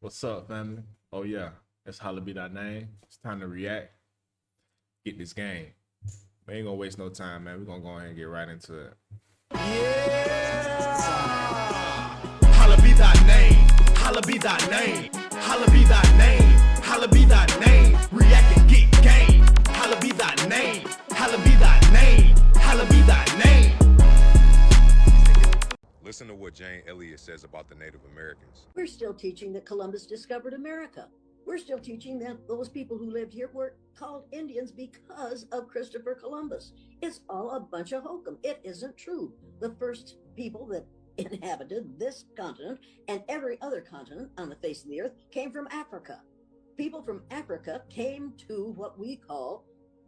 What's up, family? Oh yeah, it's Holla Be That Name. It's time to react. Get this game. We ain't gonna waste no time, man. We're gonna go ahead and get right into it. Holla be thy name, holla be thy name, holla be thy name, holla be thy name, react and get game. Holla be thy name, holla be thy name, holla be thy name. Listen to what Jane Elliott says about the Native Americans. We're still teaching that Columbus discovered America. We're still teaching that those people who lived here were called Indians because of Christopher Columbus. It's all a bunch of hokum. It isn't true. The first people that inhabited this continent and every other continent on the face of the earth came from Africa. People from Africa came to what we call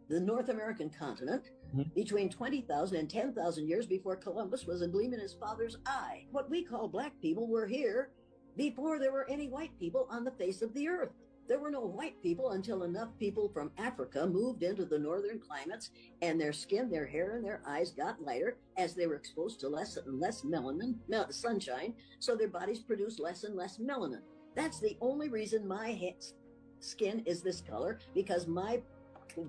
the North American continent between 20,000 and 10,000 years before Columbus was a gleam in his father's eye. What we call black people were here before there were any white people on the face of the earth. There were no white people until enough people from Africa moved into the northern climates, and their skin, their hair, and their eyes got lighter as they were exposed to less and less melanin, sunshine, so their bodies produced less and less melanin. That's the only reason my skin is this color, because my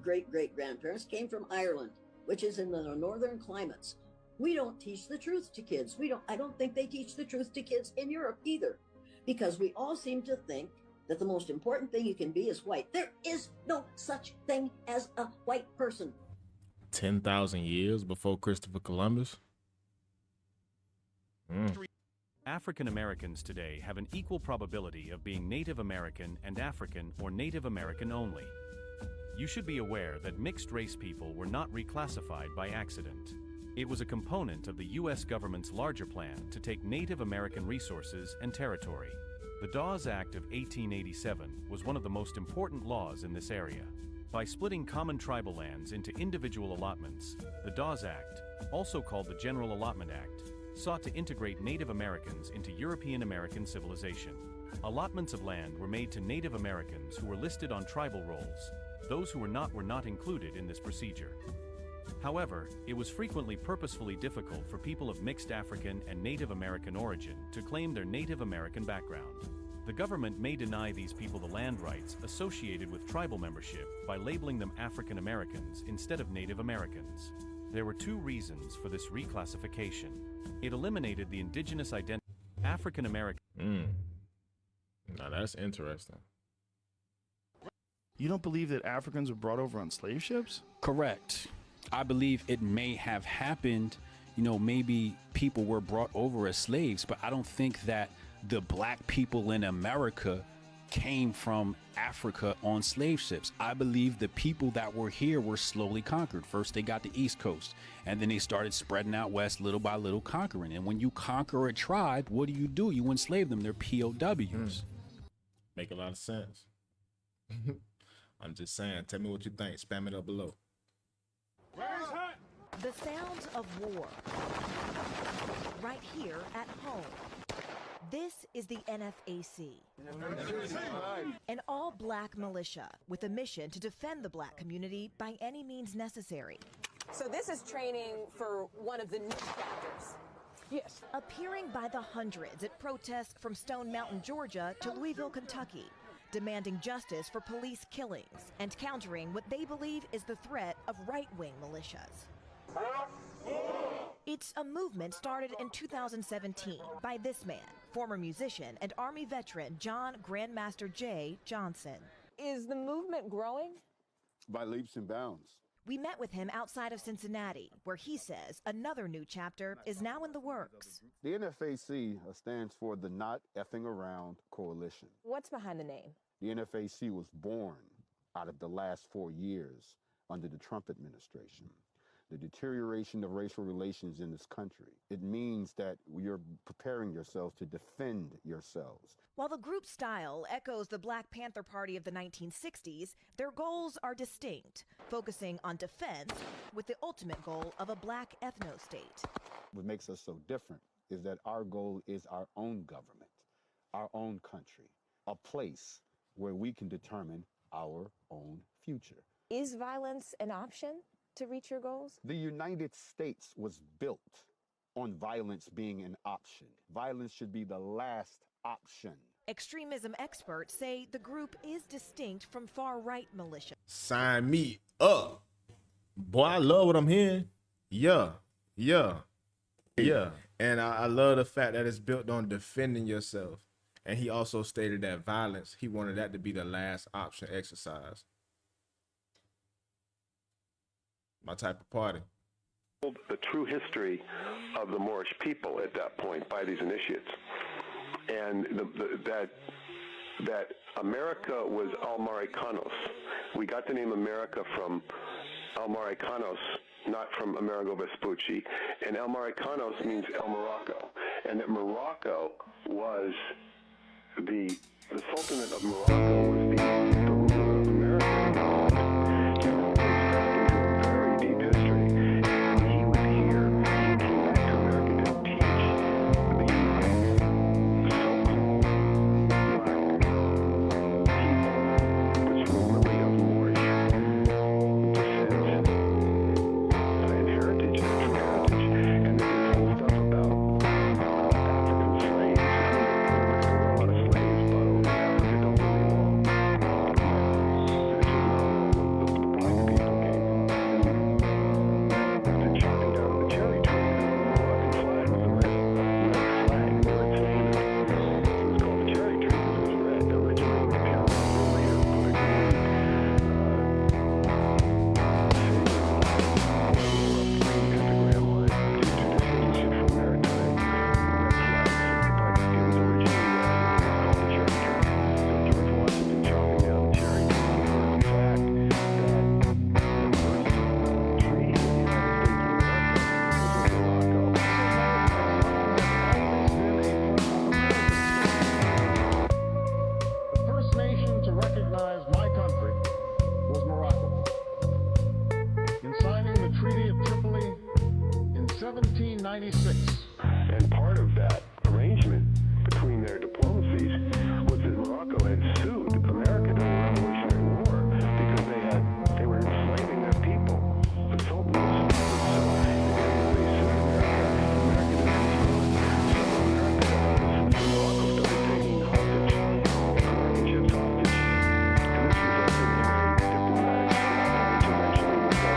great-great-grandparents came from Ireland, which is in the northern climates. We don't teach the truth to kids. I don't think they teach the truth to kids in Europe either, because we all seem to think that the most important thing you can be is white. There is no such thing as a white person. 10,000 years before Christopher Columbus? African Americans today have an equal probability of being Native American and African or Native American only. You should be aware that mixed-race people were not reclassified by accident. It was a component of the U.S. government's larger plan to take Native American resources and territory. The Dawes Act of 1887 was one of the most important laws in this area. By splitting common tribal lands into individual allotments, the Dawes Act, also called the General Allotment Act, sought to integrate Native Americans into European American civilization. Allotments of land were made to Native Americans who were listed on tribal rolls. Those who were not included in this procedure. However, it was frequently purposefully difficult for people of mixed African and Native American origin to claim their Native American background. The government may deny these people the land rights associated with tribal membership by labeling them African Americans instead of Native Americans. There were two reasons for this reclassification. It eliminated the indigenous identity African American. Now that's interesting. You don't believe that Africans were brought over on slave ships? Correct. I believe it may have happened, maybe people were brought over as slaves, but I don't think that the black people in America came from Africa on slave ships. I believe the people that were here were slowly conquered. First, they got the East Coast, and then they started spreading out west little by little, conquering. And when you conquer a tribe, what do? You enslave them. They're POWs. Make a lot of sense. I'm just saying, tell me what you think. Spam it up below. The sounds of war, right here at home. This is the NFAC, an all-black militia with a mission to defend the black community by any means necessary. So this is training for one of the new chapters. Yes. Appearing by the hundreds at protests from Stone Mountain, Georgia to Louisville, Kentucky, demanding justice for police killings and countering what they believe is the threat of right-wing militias. It's a movement started in 2017 by this man, former musician and Army veteran John Grandmaster J. Johnson. Is the movement growing? By leaps and bounds. We met with him outside of Cincinnati, where he says another new chapter is now in the works. The NFAC stands for the Not Effing Around Coalition. What's behind the name? The NFAC was born out of the last 4 years under the Trump administration. The deterioration of racial relations in this country. It means that you're preparing yourselves to defend yourselves. While the group's style echoes the Black Panther Party of the 1960s, their goals are distinct, focusing on defense with the ultimate goal of a black ethno-state. What makes us so different is that our goal is our own government, our own country, a place where we can determine our own future. Is violence an option to reach your goals? The United States was built on violence being an option. Violence should be the last option. Extremism experts say the group is distinct from far-right militia. Sign me up. Boy, I love what I'm hearing. Yeah. And I love the fact that it's built on defending yourself. And he also stated that violence, he wanted that to be the last option exercise. My type of party. The true history of the Moorish people at that point by these initiates. And that America was Almaricanos. We got the name America from Almaricanos, not from Amerigo Vespucci. And Almaricanos means El Morocco. And that Morocco was the Sultanate of Morocco was the ruler of America. And part of that arrangement between their diplomacies was that Morocco had sued America during the Revolutionary War because they were enslaving their people. The Sultan was they sued America. Morocco started taking hostage, American ships hostage, and this resulted in a diplomatic slap, which eventually was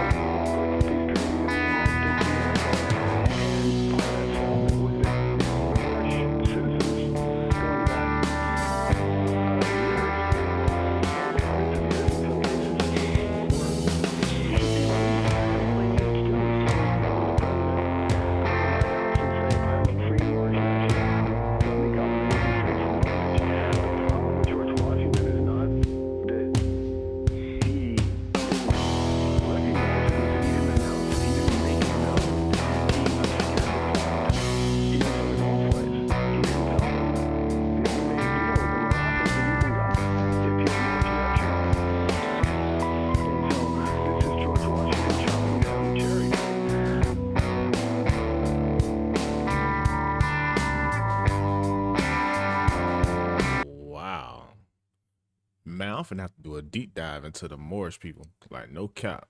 Man, I'm finna have to do a deep dive into the Moorish people. Like, no cap.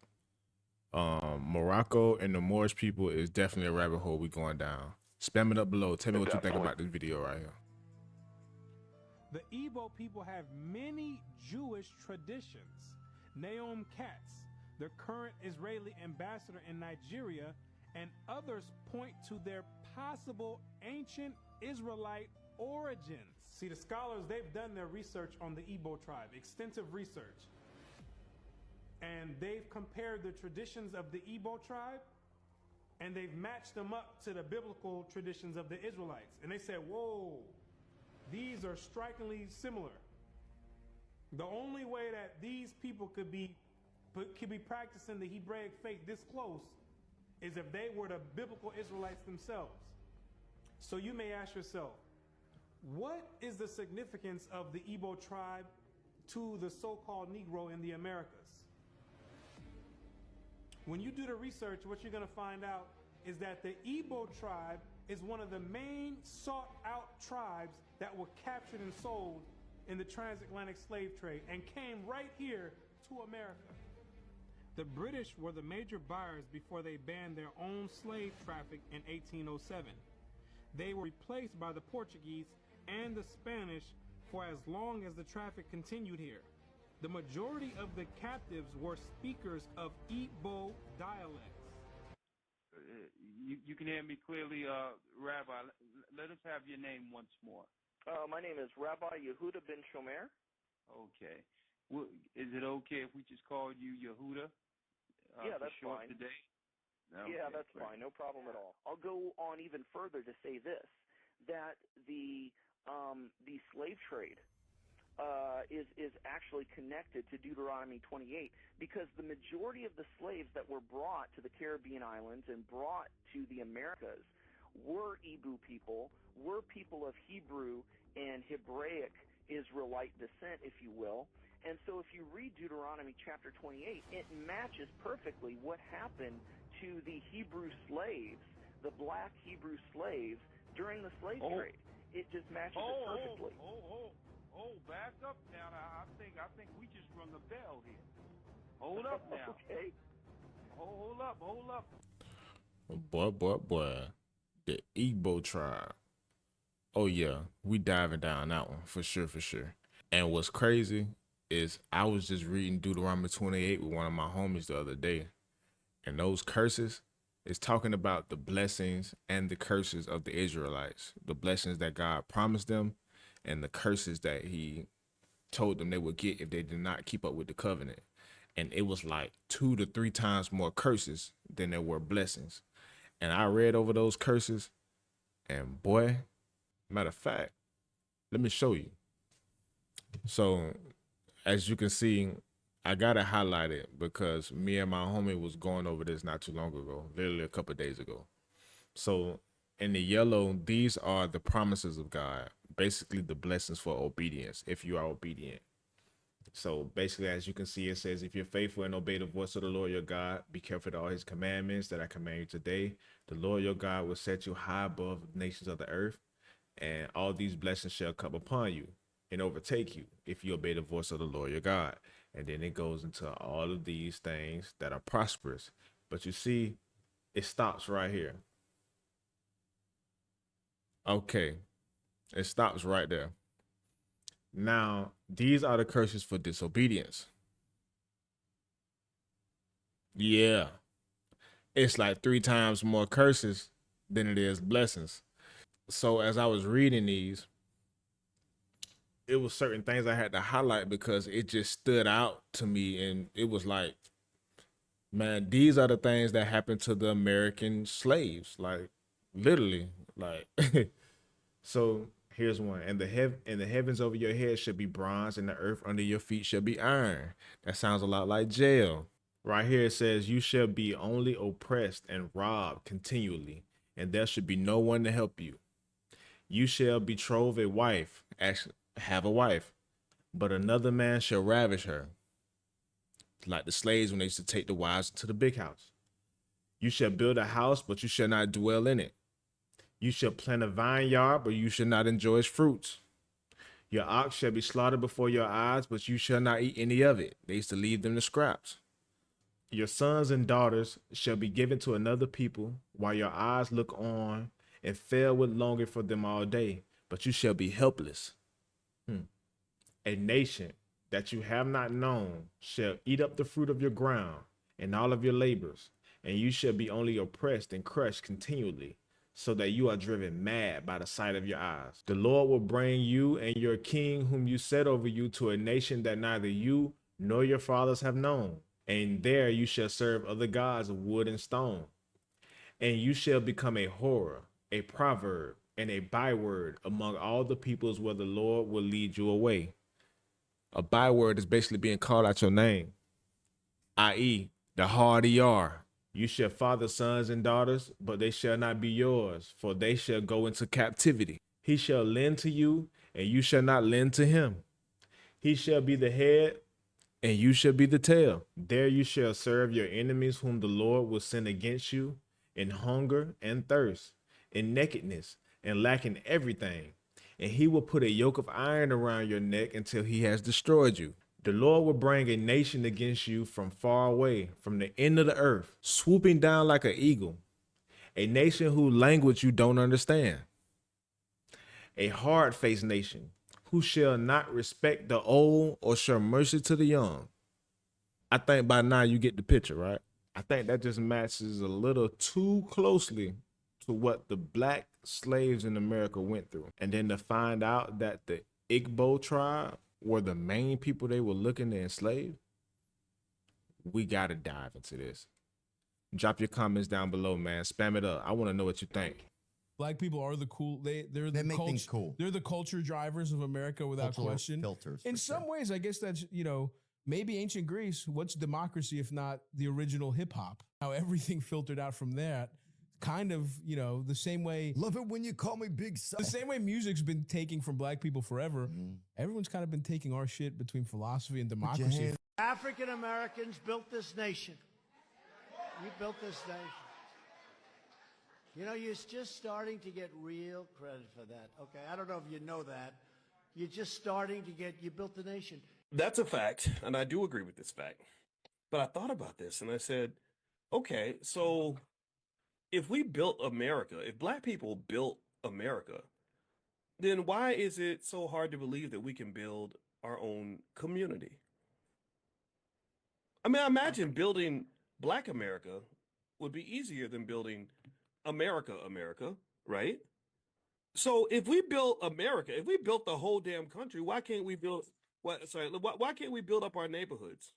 Morocco and the Moorish people is definitely a rabbit hole we going down. Spam it up below. Tell me what you think about this video right here. The Igbo people have many Jewish traditions. Naomi Katz, the current Israeli ambassador in Nigeria, and others point to their possible ancient Israelite origins. See, the scholars, they've done their research on the Igbo tribe, extensive research. And they've compared the traditions of the Igbo tribe, and they've matched them up to the biblical traditions of the Israelites. And they said, whoa, these are strikingly similar. The only way that these people could be practicing the Hebraic faith this close is if they were the biblical Israelites themselves. So you may ask yourself, what is the significance of the Igbo tribe to the so-called Negro in the Americas? When you do the research, what you're going to find out is that the Igbo tribe is one of the main sought-out tribes that were captured and sold in the transatlantic slave trade and came right here to America. The British were the major buyers before they banned their own slave traffic in 1807. They were replaced by the Portuguese and the Spanish for as long as the traffic continued here. The majority of the captives were speakers of Igbo dialects. You can hear me clearly, Rabbi. Let us have your name once more. My name is Rabbi Yehuda ben Shomer. Okay. Well, is it okay if we just call you Yehuda? Yeah, that's fine. Today? Yeah, Okay, that's great. fine. No problem at all. I'll go on even further to say this, that the slave trade is actually connected to Deuteronomy 28, because the majority of the slaves that were brought to the Caribbean islands and brought to the Americas were Igbo people, were people of Hebrew and Hebraic Israelite descent, if you will. And so if you read Deuteronomy chapter 28, it matches perfectly what happened to the Hebrew slaves, the black Hebrew slaves, during the slave trade. It just matches it perfectly. Back up now. I think we just rung a bell here. Hold up now. Okay. Hold up. Boy. The Igbo Tribe. Oh yeah, we diving down that one for sure. And what's crazy is I was just reading Deuteronomy 28 with one of my homies the other day. And those curses is talking about the blessings and the curses of the Israelites. The blessings that God promised them and the curses that he told them they would get if they did not keep up with the covenant. And it was like 2 to 3 times more curses than there were blessings. And I read over those curses, and boy, matter of fact, let me show you. So as you can see, I got it highlighted because me and my homie was going over this not too long ago, literally a couple of days ago. So in the yellow, these are the promises of God, basically the blessings for obedience, if you are obedient. So basically, as you can see, it says, if you're faithful and obey the voice of the Lord your God, be careful to all his commandments that I command you today. The Lord your God will set you high above the nations of the earth, and all these blessings shall come upon you and overtake you if you obey the voice of the Lord your God. And then it goes into all of these things that are prosperous. But you see, it stops right here. Okay, it stops right there. Now, these are the curses for disobedience. Yeah. It's like 3 times more curses than it is blessings. So as I was reading these, it was certain things I had to highlight because it just stood out to me. And it was like, man, these are the things that happened to the American slaves. Like, literally, like, so here's one. And the heavens over your head should be bronze, and the earth under your feet shall be iron. That sounds a lot like jail. Right here it says, you shall be only oppressed and robbed continually, and there should be no one to help you. You shall betroth a wife, actually have a wife, but another man shall ravish her. Like the slaves when they used to take the wives into the big house. You shall build a house, but you shall not dwell in it. You shall plant a vineyard, but you shall not enjoy its fruits. Your ox shall be slaughtered before your eyes, but you shall not eat any of it. They used to leave them to scraps. Your sons and daughters shall be given to another people, while your eyes look on and fail with longing for them all day, but you shall be helpless. A nation that you have not known shall eat up the fruit of your ground and all of your labors, and you shall be only oppressed and crushed continually, so that you are driven mad by the sight of your eyes. The Lord will bring you and your king whom you set over you to a nation that neither you nor your fathers have known, and there you shall serve other gods of wood and stone. And you shall become a horror, a proverb, and a byword among all the peoples where the Lord will lead you away. A byword is basically being called out your name, i.e., the harder you are. You shall father sons and daughters, but they shall not be yours, for they shall go into captivity. He shall lend to you, and you shall not lend to him. He shall be the head, and you shall be the tail. There you shall serve your enemies whom the Lord will send against you, in hunger and thirst, in nakedness and lacking everything. And he will put a yoke of iron around your neck until he has destroyed you. The Lord will bring a nation against you from far away, from the end of the earth, swooping down like an eagle. A nation whose language you don't understand. A hard-faced nation who shall not respect the old or show mercy to the young. I think by now you get the picture, right? I think that just matches a little too closely to what the black slaves in America went through. And then to find out that the Igbo tribe were the main people they were looking to enslave, we got to dive into this. Drop your comments down below, man. Spam it up. I want to know what you think. Black people are the cool. They make things cool. They're the culture drivers of America without Cultural question. filters, In for some ways, I guess that's, you know, maybe ancient Greece. What's democracy if not the original hip hop? How everything filtered out from that. Kind of, you know, the same way. Love it when you call me Big Son. The same way music's been taking from black people forever. Everyone's kind of been taking our shit between philosophy and democracy. African Americans built this nation. You built this nation. You know, you're just starting to get real credit for that. Okay, I don't know if you know that. You're just starting to get, you built the nation. That's a fact, and I do agree with this fact. But I thought about this and I said, okay, so if we built America, if black people built America, then why is it so hard to believe that we can build our own community? I mean, I imagine building Black America would be easier than building America, right? So if we built America, if we built the whole damn country, why can't we build? Why can't we build up our neighborhoods?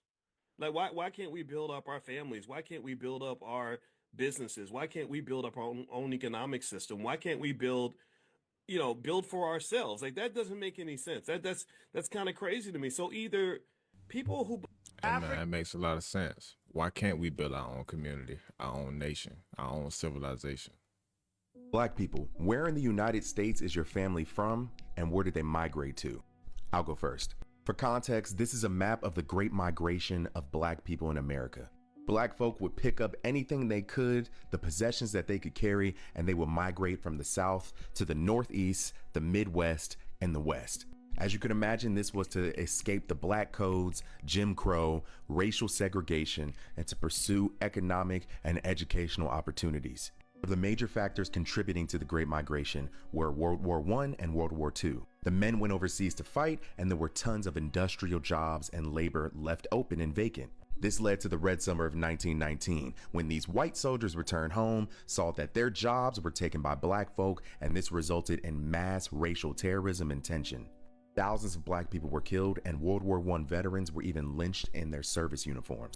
Like, why can't we build up our families? Why can't we build up our businesses? Why can't we build up our own economic system? Why can't we build for ourselves? Like, that doesn't make any sense. That's kind of crazy to me. So either people who Man, that makes a lot of sense. Why can't we build our own community, our own nation, our own civilization? Black people, where in the United States is your family from, and where did they migrate to? I'll go first. For context, this is a map of the Great Migration of black people in America. Black folk would pick up anything they could, the possessions that they could carry, and they would migrate from the South to the Northeast, the Midwest, and the West. As you can imagine, this was to escape the black codes, Jim Crow, racial segregation, and to pursue economic and educational opportunities. The major factors contributing to the Great Migration were World War I and World War II. The men went overseas to fight, and there were tons of industrial jobs and labor left open and vacant. This led to the Red Summer of 1919, when these white soldiers returned home, saw that their jobs were taken by black folk, and this resulted in mass racial terrorism and tension. Thousands of black people were killed, and World War I veterans were even lynched in their service uniforms.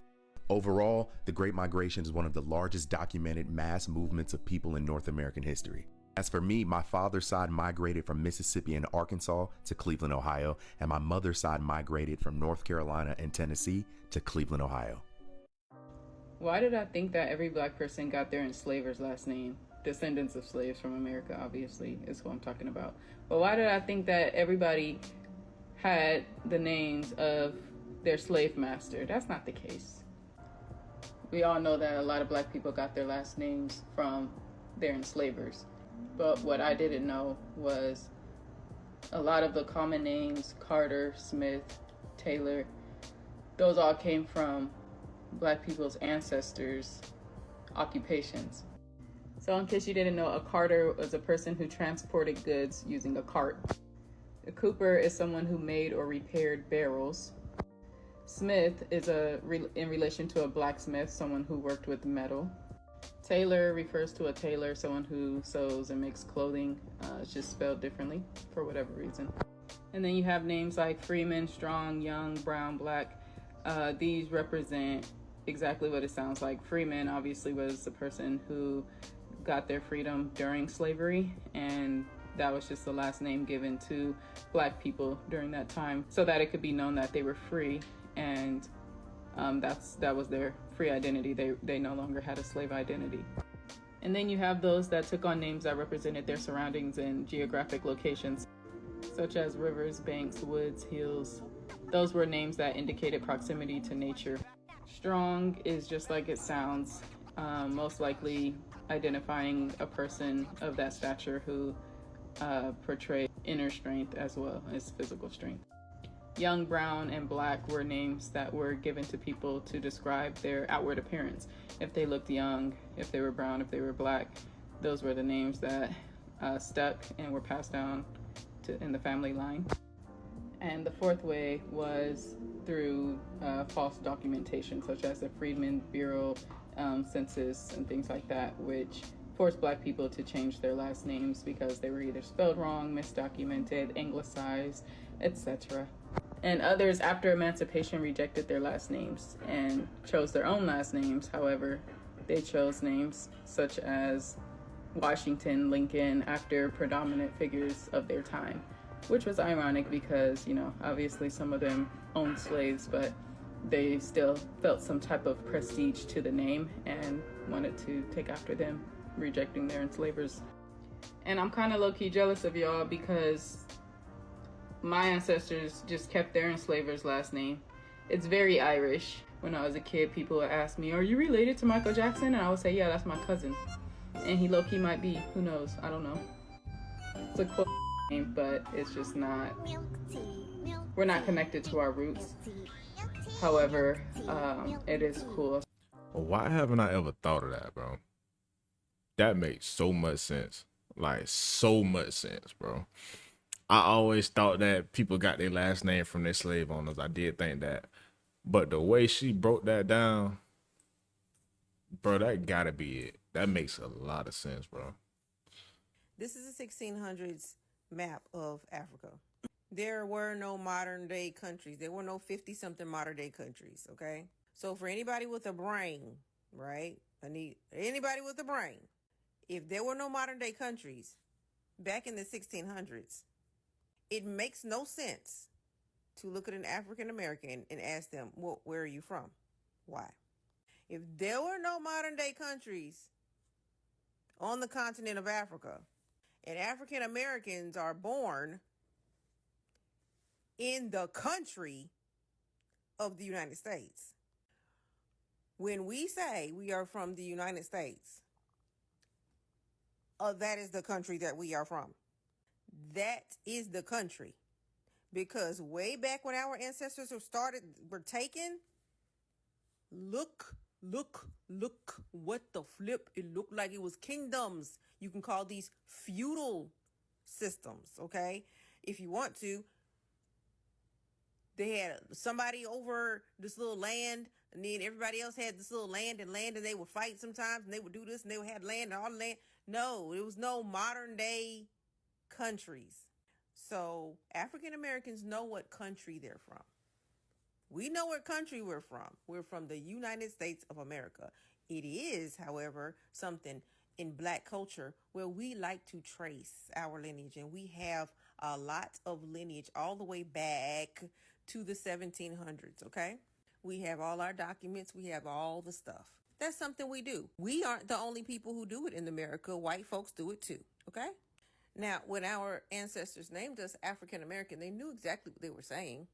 Overall, the Great Migration is one of the largest documented mass movements of people in North American history. As for me, my father's side migrated from Mississippi and Arkansas to Cleveland, Ohio, and my mother's side migrated from North Carolina and Tennessee to Cleveland, Ohio. Why did I think that every black person got their enslaver's last name? Descendants of slaves from America, obviously, is who I'm talking about. But why did I think that everybody had the names of their slave master? That's not the case. We all know that a lot of black people got their last names from their enslavers. But what I didn't know was a lot of the common names, Carter, Smith, Taylor, those all came from black people's ancestors' occupations. So in case you didn't know, a carter was a person who transported goods using a cart. A cooper is someone who made or repaired barrels. Smith is in relation to a blacksmith, someone who worked with metal. Tailor refers to a tailor, someone who sews and makes clothing. It's just spelled differently for whatever reason. And then you have names like Freeman, Strong, Young, Brown, Black. These represent exactly what it sounds like. Freeman obviously was the person who got their freedom during slavery, and that was just the last name given to black people during that time so that it could be known that they were free, and that was their free identity. They no longer had a slave identity. And then you have those that took on names that represented their surroundings and geographic locations, such as rivers, banks, woods, hills. Those were names that indicated proximity to nature. Strong is just like it sounds, most likely identifying a person of that stature who portrayed inner strength as well as physical strength. Young, Brown, and Black were names that were given to people to describe their outward appearance. If they looked young, if they were brown, if they were black, those were the names that stuck and were passed down in the family line. And the fourth way was through false documentation, such as the Freedmen's Bureau census and things like that, which forced Black people to change their last names because they were either spelled wrong, misdocumented, anglicized, etc. And others, after emancipation, rejected their last names and chose their own last names. However, they chose names such as Washington, Lincoln, after predominant figures of their time, which was ironic because, you know, obviously some of them owned slaves, but they still felt some type of prestige to the name and wanted to take after them, rejecting their enslavers. And I'm kind of low-key jealous of y'all because my ancestors just kept their enslavers' last name. It's very Irish. When I was a kid, people would ask me, "Are you related to Michael Jackson?" And I would say, "Yeah, that's my cousin." And he low-key might be. Who knows? I don't know. It's a cool name, but it's just not. We're not connected to our roots. However, it is cool. Why haven't I ever thought of that, bro? That makes so much sense. Like, so much sense, bro. I always thought that people got their last name from their slave owners. I did think that. But the way she broke that down, bro, that gotta be it. That makes a lot of sense, bro. This is a 1600s map of Africa. There were no modern day countries. There were no 50-something modern day countries, okay? So for anybody with a brain, right? I need anybody with a brain. If there were no modern day countries back in the 1600s, it makes no sense to look at an African American and ask them, well, where are you from? Why? If there were no modern day countries on the continent of Africa, and African Americans are born in the country of the United States, when we say we are from the United States, that is the country that we are from. That is the country. Because way back when our ancestors were taken, look what the flip. It looked like it was kingdoms. You can call these feudal systems, okay? If you want to. They had somebody over this little land, and then everybody else had this little land, and they would fight sometimes, and they would do this, and they would have land and all the land. No, there was no modern day countries. So African Americans know what country they're from. We know what country we're from. We're from the United States of America. It is, however, something in Black culture where we like to trace our lineage, and we have a lot of lineage all the way back to the 1700s, okay? We have all our documents. We have all the stuff. That's something we do. We aren't the only people who do it in America. White folks do it too, okay? Now, when our ancestors named us African American, they knew exactly what they were saying.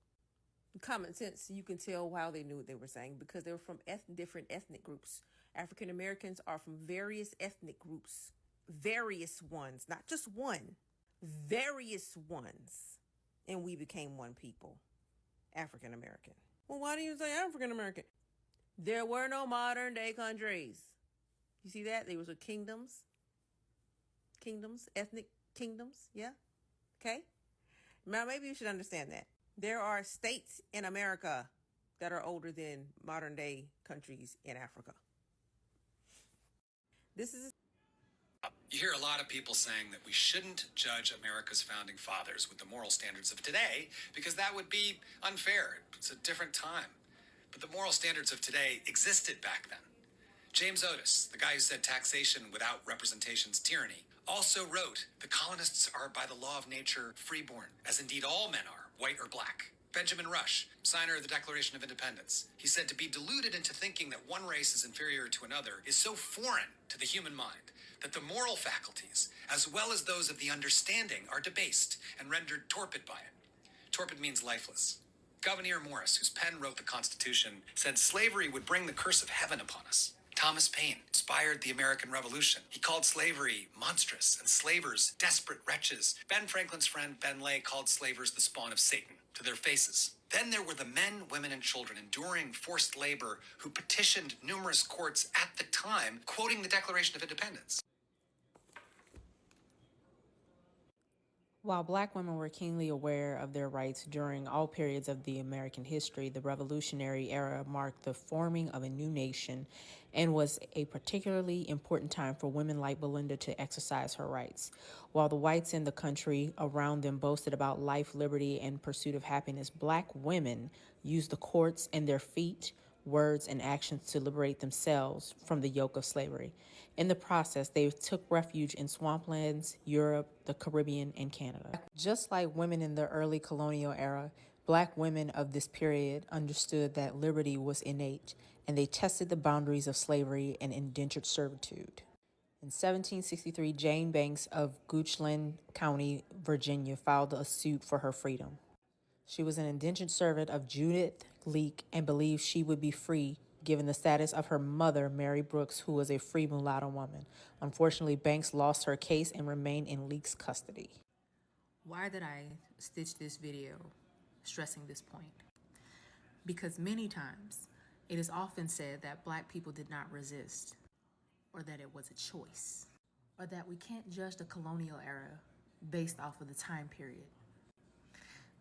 Common sense, you can tell how they knew what they were saying because they were from different ethnic groups. African Americans are from various ethnic groups. Various ones, not just one. Various ones. And we became one people. African American. Well, why do you say African American? There were no modern day countries. You see that? There was a kingdoms, ethnic kingdoms. Yeah. Okay. Now maybe you should understand that. There are states in America that are older than modern day countries in Africa. You hear a lot of people saying that we shouldn't judge America's founding fathers with the moral standards of today because that would be unfair. It's a different time. But the moral standards of today existed back then. James Otis, the guy who said taxation without representation's tyranny, also wrote, "The colonists are by the law of nature freeborn, as indeed all men are, white or black." Benjamin Rush, signer of the Declaration of Independence, he said to be deluded into thinking that one race is inferior to another is so foreign to the human mind that the moral faculties, as well as those of the understanding, are debased and rendered torpid by it. Torpid means lifeless. Gouverneur Morris, whose pen wrote the Constitution, said slavery would bring the curse of heaven upon us. Thomas Paine inspired the American Revolution. He called slavery monstrous and slavers desperate wretches. Ben Franklin's friend Ben Lay called slavers the spawn of Satan to their faces. Then there were the men, women, and children enduring forced labor who petitioned numerous courts at the time, quoting the Declaration of Independence. While Black women were keenly aware of their rights during all periods of the American history, the Revolutionary era marked the forming of a new nation and was a particularly important time for women like Belinda to exercise her rights. While the whites in the country around them boasted about life, liberty, and pursuit of happiness, Black women used the courts and their feet, words, and actions to liberate themselves from the yoke of slavery. In the process, they took refuge in swamplands, Europe, the Caribbean, and Canada. Just like women in the early colonial era, Black women of this period understood that liberty was innate, and they tested the boundaries of slavery and indentured servitude. In 1763, Jane Banks of Goochland County, Virginia, filed a suit for her freedom. She was an indentured servant of Judith Leake and believed she would be free given the status of her mother, Mary Brooks, who was a free mulatto woman. Unfortunately, Banks lost her case and remained in Leake's custody. Why did I stitch this video stressing this point? Because many times it is often said that Black people did not resist, or that it was a choice, or that we can't judge the colonial era based off of the time period.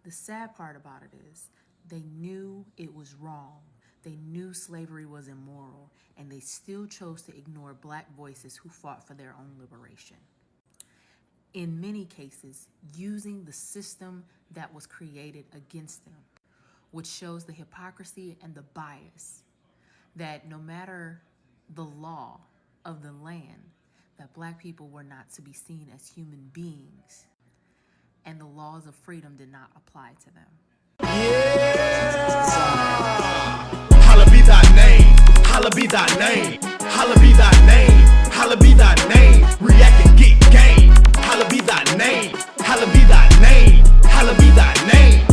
The sad part about it is they knew it was wrong. They knew slavery was immoral, and they still chose to ignore Black voices who fought for their own liberation. In many cases, using the system that was created against them, which shows the hypocrisy and the bias that no matter the law of the land, that Black people were not to be seen as human beings, and the laws of freedom did not apply to them. Holla be thy name, holla be thy name, holla be thy name, holla be thy name, react and get game. Holla be thy name, holla be thy name, holla be thy name.